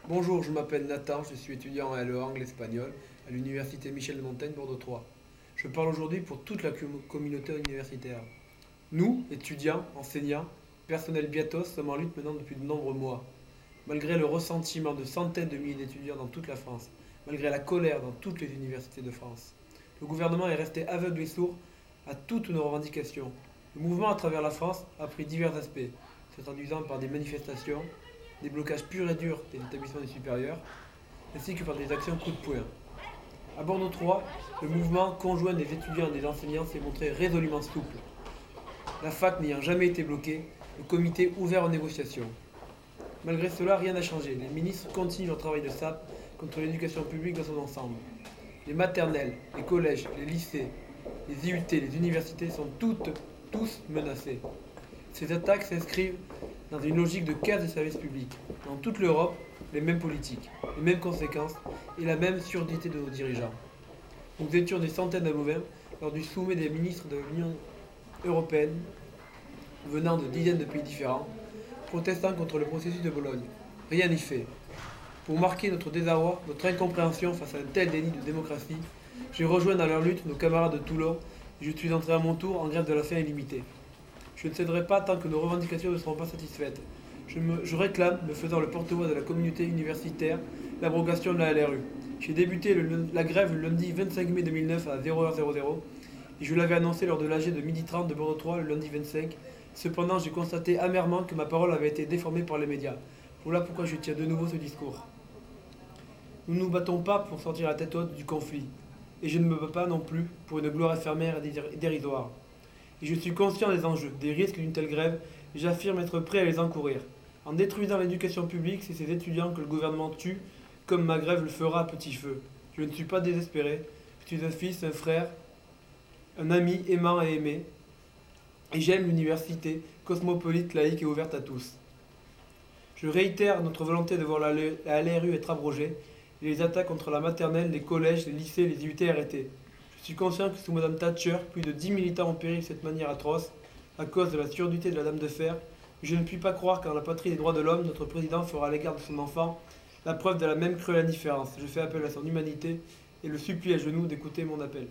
Bonjour, je m'appelle Nathan, je suis étudiant en LE anglais-espagnol à l'université Michel de Montaigne, Bordeaux 3. Je parle aujourd'hui pour toute la communauté universitaire. Nous, étudiants, enseignants, personnel biatos, sommes en lutte maintenant depuis de nombreux mois. Malgré le ressentiment de centaines de milliers d'étudiants dans toute la France, malgré la colère dans toutes les universités de France, le gouvernement est resté aveugle et sourd à toutes nos revendications. Le mouvement à travers la France a pris divers aspects, se traduisant par des manifestations, des blocages purs et durs des établissements du supérieur, ainsi que par des actions coup de poing. À Bordeaux 3, le mouvement conjoint des étudiants et des enseignants s'est montré résolument souple. La fac n'ayant jamais été bloquée, le comité ouvert aux négociations. Malgré cela, rien n'a changé. Les ministres continuent leur travail de sape contre l'éducation publique dans son ensemble. Les maternelles, les collèges, les lycées, les IUT, les universités sont tous menacés. Ces attaques s'inscrivent dans une logique de casse des services publics. Dans toute l'Europe, les mêmes politiques, les mêmes conséquences et la même surdité de nos dirigeants. Nous étions des centaines à Louvain lors du sommet des ministres de l'Union européenne venant de dizaines de pays différents, protestant contre le processus de Bologne. Rien n'y fait. Pour marquer notre désarroi, notre incompréhension face à un tel déni de démocratie, j'ai rejoint dans leur lutte nos camarades de Toulon et je suis entré à mon tour en grève de la faim illimitée. Je ne céderai pas tant que nos revendications ne seront pas satisfaites. Je réclame, me faisant le porte-voix de la communauté universitaire, l'abrogation de la LRU. J'ai débuté la grève le lundi 25 mai 2009 à 00h00 et je l'avais annoncé lors de l'AG de 12h30 de Bordeaux 3 le lundi 25. Cependant, j'ai constaté amèrement que ma parole avait été déformée par les médias. Voilà pourquoi je tiens de nouveau ce discours. Nous ne nous battons pas pour sortir la tête haute du conflit, et je ne me bats pas non plus pour une gloire éphémère et dérisoire. Et je suis conscient des enjeux, des risques d'une telle grève, et j'affirme être prêt à les encourir. En détruisant l'éducation publique, c'est ces étudiants que le gouvernement tue, comme ma grève le fera à petit feu. Je ne suis pas désespéré, je suis un fils, un frère, un ami aimant et aimé, et j'aime l'université, cosmopolite, laïque et ouverte à tous. Je réitère notre volonté de voir la LRU être abrogée, et les attaques contre la maternelle, les collèges, les lycées, les IUT arrêtées. Je suis conscient que sous Madame Thatcher, plus de 10 militants ont péri de cette manière atroce, à cause de la surdité de la Dame de Fer, mais je ne puis pas croire qu'en la patrie des droits de l'homme, notre président fera à l'égard de son enfant la preuve de la même cruelle indifférence. Je fais appel à son humanité et le supplie à genoux d'écouter mon appel.